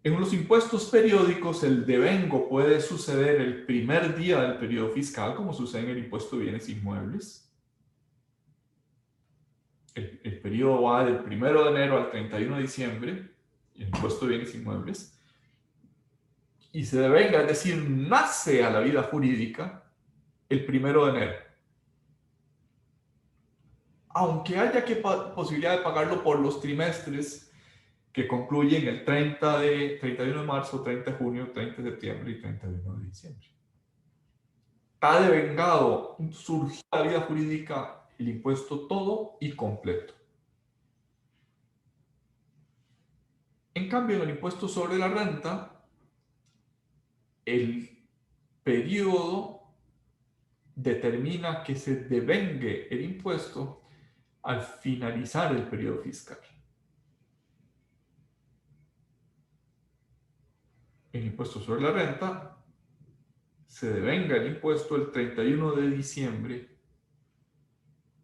En los impuestos periódicos, el devengo puede suceder el primer día del periodo fiscal, como sucede en el impuesto de bienes inmuebles. El periodo va del 1 de enero al 31 de diciembre, el impuesto de bienes inmuebles. Y se devenga, es decir, nace a la vida jurídica el 1 de enero. aunque haya posibilidad de pagarlo por los trimestres que concluyen el 31 de marzo, 30 de junio, 30 de septiembre y 31 de diciembre. Está devengado, surgió la vida jurídica el impuesto todo y completo. En cambio, en el impuesto sobre la renta, el periodo determina que se devengue el impuesto al finalizar el periodo fiscal. El impuesto sobre la renta se devenga el impuesto el 31 de diciembre,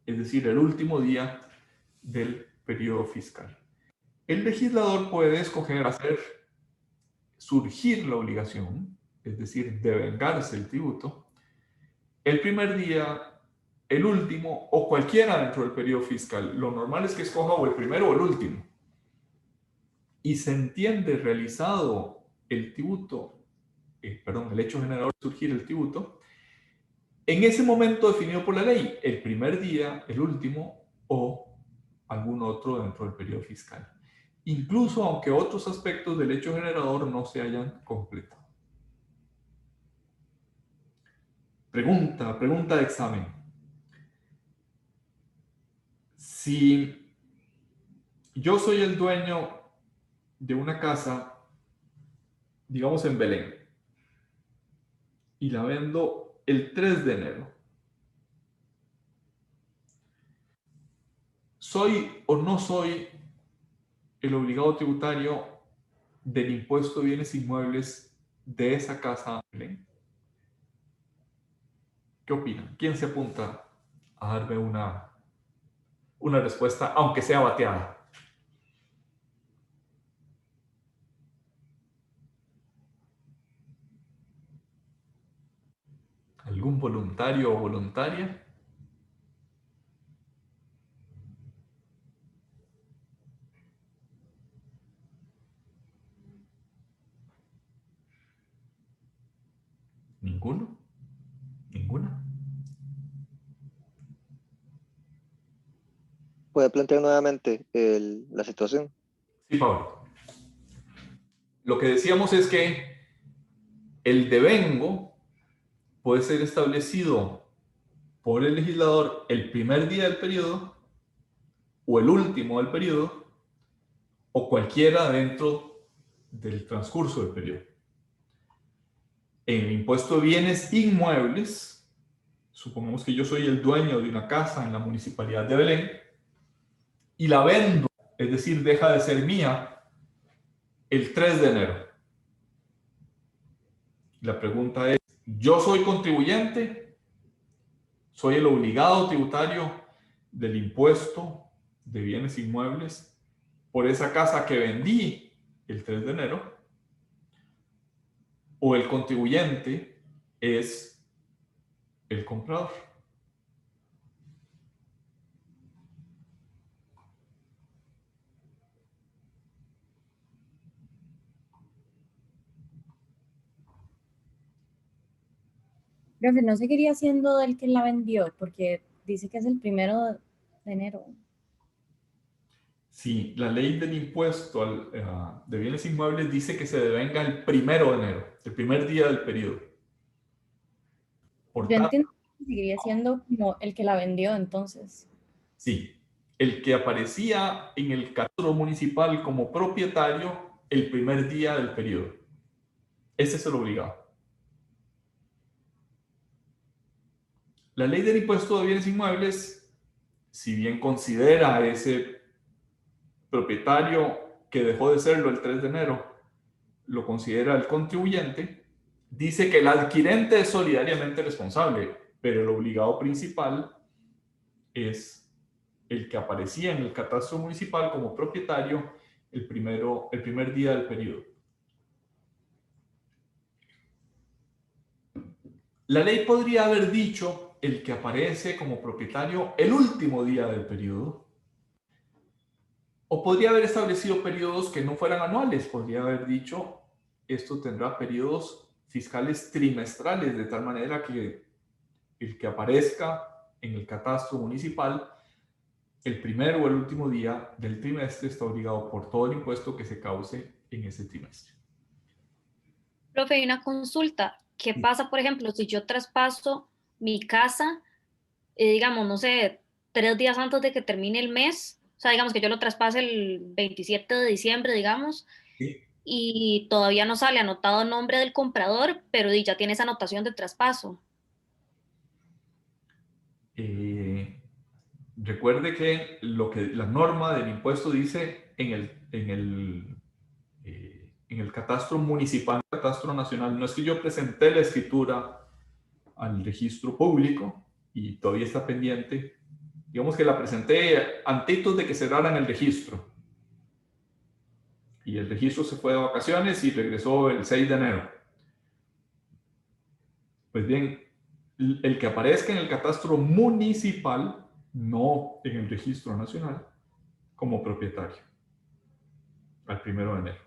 es decir, el último día del periodo fiscal. El legislador puede escoger hacer surgir la obligación, es decir, devengarse el tributo, el primer día, el último o cualquiera dentro del periodo fiscal. Lo normal es que escoja o el primero o el último. Y se entiende realizado el tributo, el hecho generador de surgir el tributo, en ese momento definido por la ley, el primer día, el último o algún otro dentro del periodo fiscal. Incluso aunque otros aspectos del hecho generador no se hayan completado. Pregunta de examen. Si yo soy el dueño de una casa, digamos en Belén, y la vendo el 3 de enero, ¿soy o no soy el obligado tributario del impuesto de bienes inmuebles de esa casa en Belén? ¿Qué opinan? ¿Quién se apunta a darme una respuesta, aunque sea bateada? ¿Algún voluntario o voluntaria? ¿Ninguno? ¿Ninguna? ¿Puede plantear nuevamente la situación? Sí, Pablo. Lo que decíamos es que el devengo puede ser establecido por el legislador el primer día del periodo o el último del periodo o cualquiera dentro del transcurso del periodo. En el impuesto de bienes inmuebles, supongamos que yo soy el dueño de una casa en la municipalidad de Belén y la vendo, es decir, deja de ser mía el 3 de enero. La pregunta es, ¿yo soy contribuyente? ¿Soy el obligado tributario del impuesto de bienes inmuebles por esa casa que vendí el 3 de enero? ¿O el contribuyente es el comprador? Profe, no seguiría siendo el que la vendió, porque dice que es el 1 de enero. Sí, la ley del impuesto de bienes inmuebles dice que se devenga el 1 de enero, el primer día del periodo. Por Yo tanto, entiendo que seguiría siendo como el que la vendió, entonces. sí, el que aparecía en el catastro municipal como propietario el primer día del periodo. Ese es el obligado. La ley del impuesto de bienes inmuebles, si bien considera a ese propietario que dejó de serlo el 3 de enero, lo considera el contribuyente, dice que el adquirente es solidariamente responsable, pero el obligado principal es el que aparecía en el catastro municipal como propietario el primer día del periodo. La ley podría haber dicho el que aparece como propietario el último día del periodo, o podría haber establecido periodos que no fueran anuales. Podría haber dicho, esto tendrá periodos fiscales trimestrales, de tal manera que el que aparezca en el catastro municipal el primer o el último día del trimestre está obligado por todo el impuesto que se cause en ese trimestre. Profe, hay una consulta. ¿Qué pasa, por ejemplo, si yo traspaso mi casa, digamos, no sé, 3 días antes de que termine el mes? O sea, digamos que yo lo traspase el 27 de diciembre, digamos, Sí. y todavía no sale anotado el nombre del comprador, pero ya tiene esa anotación de traspaso. Recuerde que la norma del impuesto dice en el catastro municipal, catastro nacional, no es que yo presenté la escritura al registro público y todavía está pendiente. Digamos que la presenté antes de que cerraran el registro. Y el registro se fue de vacaciones y regresó el 6 de enero. Pues bien, el que aparezca en el catastro municipal, no en el registro nacional, como propietario, al 1 de enero.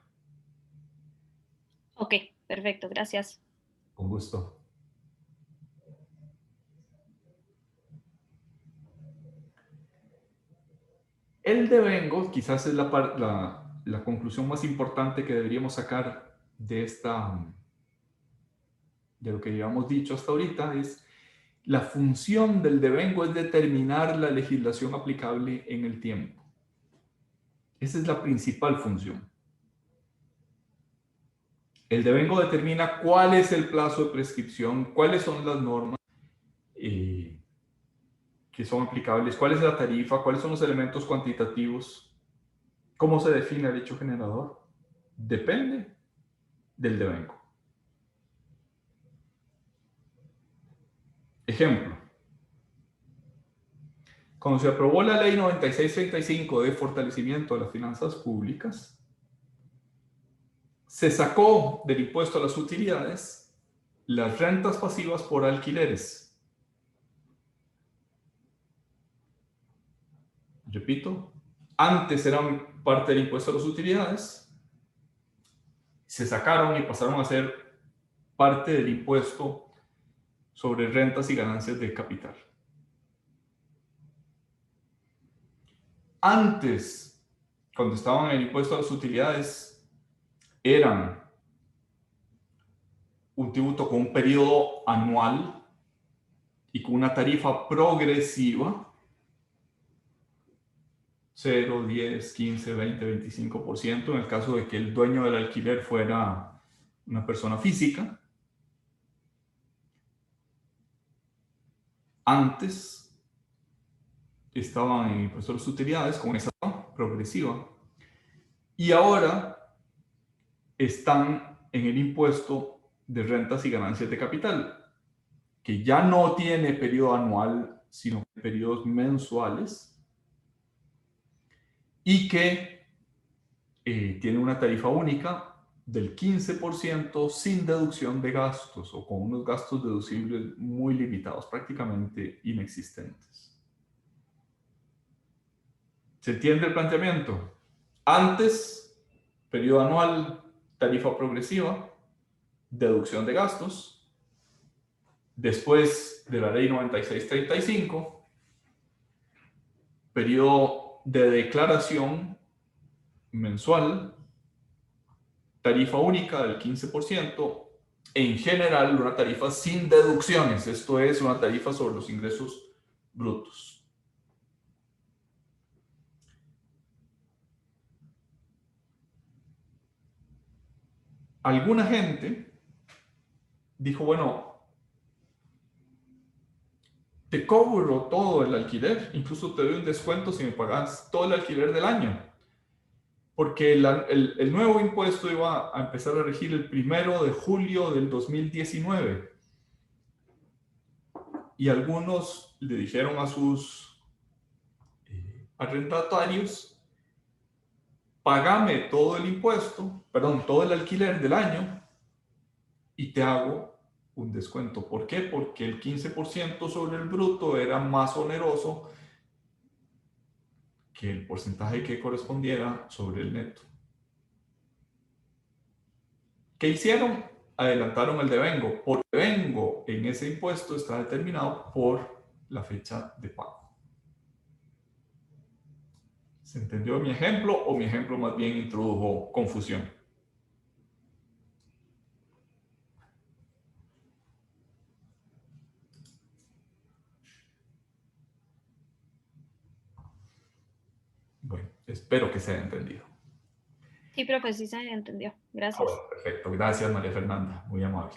Ok, perfecto, gracias. Con gusto. El devengo quizás es la conclusión más importante que deberíamos sacar de lo que habíamos dicho hasta ahorita, es la función del devengo es determinar la legislación aplicable en el tiempo. Esa es la principal función. El devengo determina cuál es el plazo de prescripción, cuáles son las normas que son aplicables, cuál es la tarifa, cuáles son los elementos cuantitativos, cómo se define el hecho generador. Depende del devengo. Ejemplo. Cuando se aprobó la ley 9635 de fortalecimiento de las finanzas públicas, se sacó del impuesto a las utilidades las rentas pasivas por alquileres. Repito, antes eran parte del impuesto a las utilidades, se sacaron y pasaron a ser parte del impuesto sobre rentas y ganancias de capital. Antes, cuando estaban en el impuesto a las utilidades, eran un tributo con un periodo anual y con una tarifa progresiva, 0, 10, 15, 20, 25%, en el caso de que el dueño del alquiler fuera una persona física. Antes estaban en impuesto a las utilidades con esa progresiva y ahora están en el impuesto de rentas y ganancias de capital, que ya no tiene periodo anual, sino periodos mensuales, y que tiene una tarifa única del 15% sin deducción de gastos o con unos gastos deducibles muy limitados, prácticamente inexistentes. ¿Se entiende el planteamiento? Antes, periodo anual, tarifa progresiva, deducción de gastos. Después de la ley 9635, periodo de declaración mensual, tarifa única del 15%, en general una tarifa sin deducciones, esto es una tarifa sobre los ingresos brutos. Alguna gente dijo, bueno, te cobro todo el alquiler, incluso te doy un descuento si me pagas todo el alquiler del año. Porque el nuevo impuesto iba a empezar a regir el 1 de julio del 2019. Y algunos le dijeron a sus arrendatarios, págame todo el impuesto, perdón, todo el alquiler del año y te hago un descuento. ¿Por qué? Porque el 15% sobre el bruto era más oneroso que el porcentaje que correspondiera sobre el neto. ¿Qué hicieron? Adelantaron el devengo. Por devengo en ese impuesto está determinado por la fecha de pago. ¿Se entendió mi ejemplo o mi ejemplo más bien introdujo confusión? Bueno, espero que se haya entendido. Sí, profe, sí se entendió. Gracias. Bueno, perfecto. Gracias, María Fernanda. Muy amable.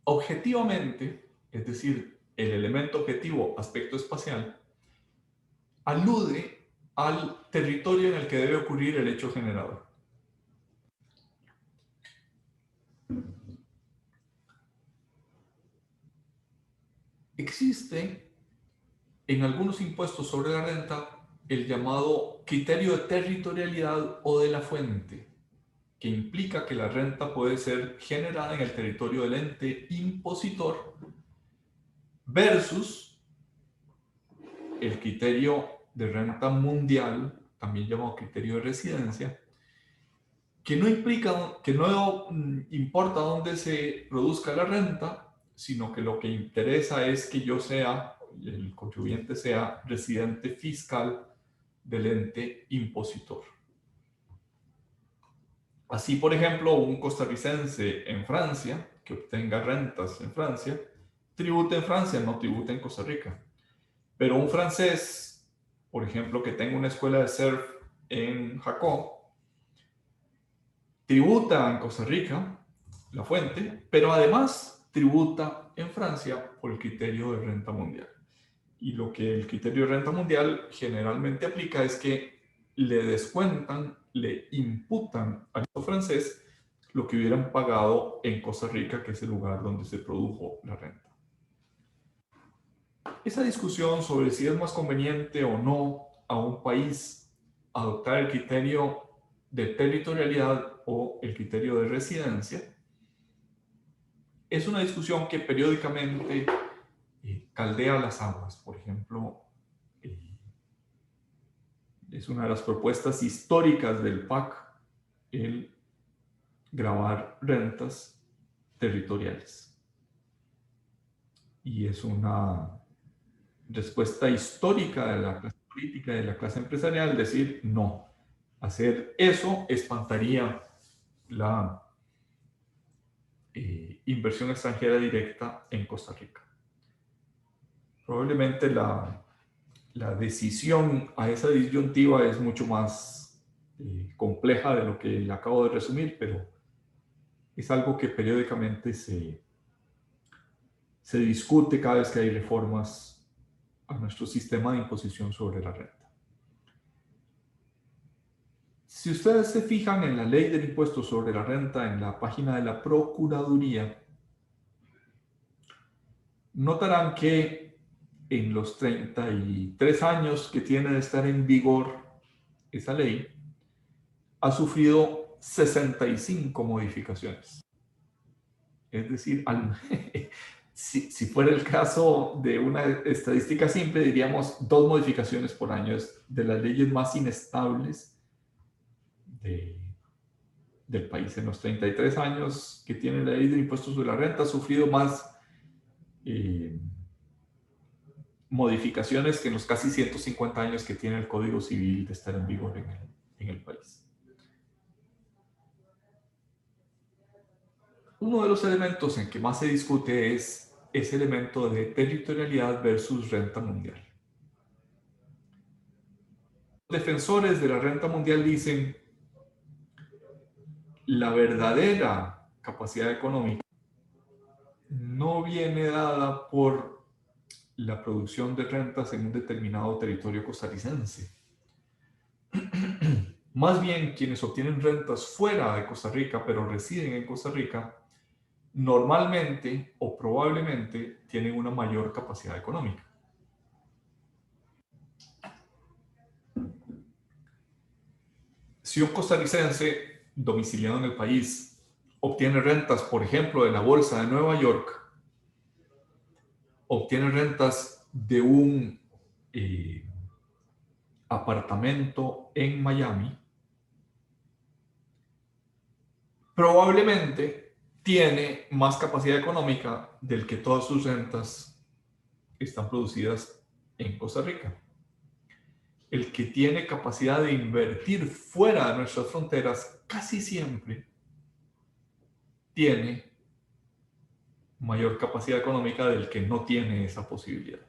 Objetivamente, es decir, el elemento objetivo, aspecto espacial, alude al territorio en el que debe ocurrir el hecho generador. Existe en algunos impuestos sobre la renta el llamado criterio de territorialidad o de la fuente, que implica que la renta puede ser generada en el territorio del ente impositor versus el criterio de renta mundial, también llamado criterio de residencia, que no implica, que no importa dónde se produzca la renta, sino que lo que interesa es que yo sea, el contribuyente sea residente fiscal del ente impositor. Así, por ejemplo, un costarricense en Francia, que obtenga rentas en Francia, tributa en Francia, no tributa en Costa Rica. Pero un francés, por ejemplo, que tenga una escuela de surf en Jacó, tributa en Costa Rica, la fuente, pero además tributa en Francia por el criterio de renta mundial. Y lo que el criterio de renta mundial generalmente aplica es que le descuentan, le imputan al francés lo que hubieran pagado en Costa Rica, que es el lugar donde se produjo la renta. Esa discusión sobre si es más conveniente o no a un país adoptar el criterio de territorialidad o el criterio de residencia es una discusión que periódicamente caldea las aguas. Por ejemplo, es una de las propuestas históricas del PAC el gravar rentas territoriales. Y es una respuesta histórica de la clase política y de la clase empresarial, decir no. Hacer eso espantaría la inversión extranjera directa en Costa Rica. Probablemente la decisión a esa disyuntiva es mucho más compleja de lo que le acabo de resumir, pero es algo que periódicamente se discute cada vez que hay reformas a nuestro sistema de imposición sobre la renta. Si ustedes se fijan en la ley del impuesto sobre la renta en la página de la Procuraduría, notarán que en los 33 años que tiene de estar en vigor esa ley, ha sufrido 65 modificaciones. Es decir, si fuera el caso de una estadística simple, diríamos 2 modificaciones por año. Es de las leyes más inestables del país. En los 33 años que tiene la ley del impuesto sobre la renta, ha sufrido más modificaciones que en los casi 150 años que tiene el Código Civil de estar en vigor en el país. Uno de los elementos en que más se discute es ese elemento de territorialidad versus renta mundial. Los defensores de la renta mundial dicen la verdadera capacidad económica no viene dada por la producción de rentas en un determinado territorio costarricense. Más bien, quienes obtienen rentas fuera de Costa Rica, pero residen en Costa Rica, normalmente o probablemente tienen una mayor capacidad económica. Si un costarricense domiciliado en el país obtiene rentas, por ejemplo, de la Bolsa de Nueva York, obtiene rentas de un apartamento en Miami, probablemente tiene más capacidad económica del que todas sus rentas están producidas en Costa Rica. el que tiene capacidad de invertir fuera de nuestras fronteras casi siempre tiene mayor capacidad económica del que no tiene esa posibilidad.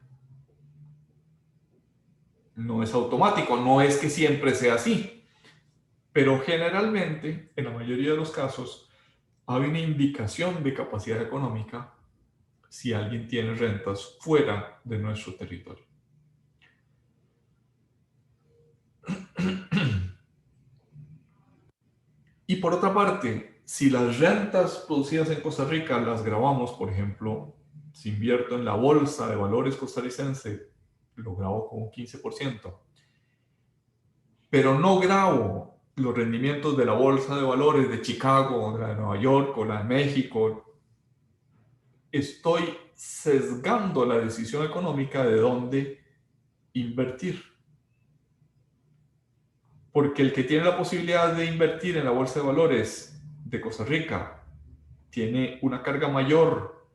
No es automático, no es que siempre sea así, pero generalmente, en la mayoría de los casos, hay una indicación de capacidad económica si alguien tiene rentas fuera de nuestro territorio. Y por otra parte, si las rentas producidas en Costa Rica las grabamos, por ejemplo, si invierto en la bolsa de valores costarricense, lo grabo con un 15%, pero no grabo los rendimientos de la bolsa de valores de Chicago, o de la de Nueva York, o la de México, estoy sesgando la decisión económica de dónde invertir. Porque el que tiene la posibilidad de invertir en la bolsa de valores de Costa Rica tiene una carga mayor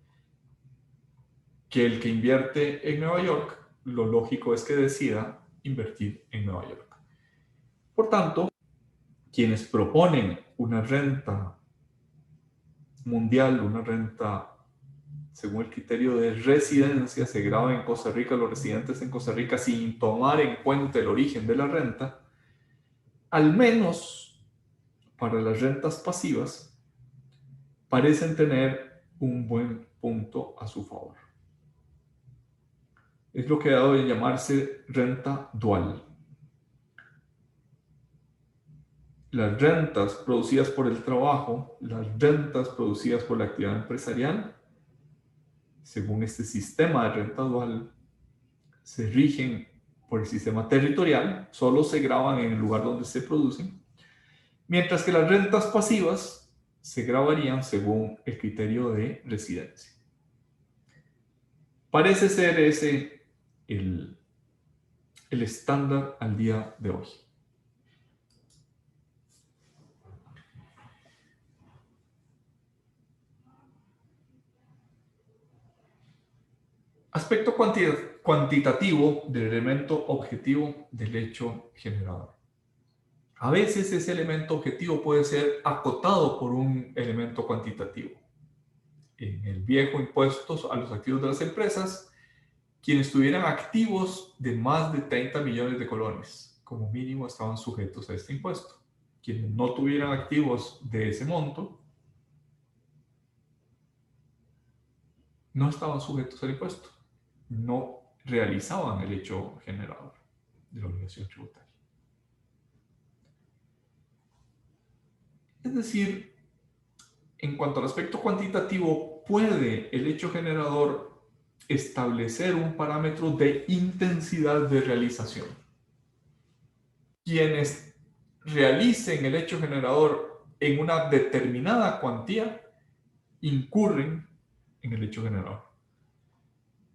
que el que invierte en Nueva York, lo lógico es que decida invertir en Nueva York. Por tanto, quienes proponen una renta mundial, una renta según el criterio de residencia, se graba en Costa Rica, los residentes en Costa Rica, sin tomar en cuenta el origen de la renta, al menos para las rentas pasivas, parecen tener un buen punto a su favor. Es lo que ha dado de llamarse renta dual. Las rentas producidas por el trabajo, las rentas producidas por la actividad empresarial, según este sistema de renta dual, se rigen por el sistema territorial, solo se graban en el lugar donde se producen, mientras que las rentas pasivas se grabarían según el criterio de residencia. Parece ser ese el estándar al día de hoy. Aspecto cuantitativo del elemento objetivo del hecho generador. A veces ese elemento objetivo puede ser acotado por un elemento cuantitativo. En el viejo impuestos a los activos de las empresas, quienes tuvieran activos de más de 30 millones de colones, como mínimo, estaban sujetos a este impuesto. Quienes no tuvieran activos de ese monto, no estaban sujetos al impuesto. No realizaban el hecho generador de la obligación tributaria. Es decir, en cuanto al aspecto cuantitativo, puede el hecho generador establecer un parámetro de intensidad de realización. Quienes realicen el hecho generador en una determinada cuantía incurren en el hecho generador.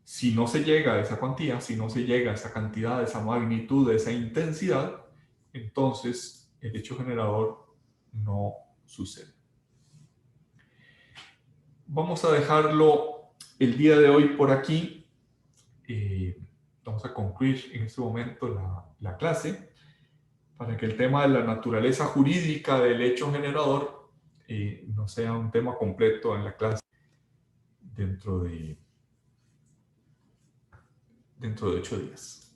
Si no se llega a esa cuantía, si no se llega a esa cantidad, a esa magnitud, a esa intensidad, entonces el hecho generador no sucede. Vamos a dejarlo el día de hoy por aquí. Vamos a concluir en este momento la clase para que el tema de la naturaleza jurídica del hecho generador no sea un tema completo en la clase dentro de 8 días.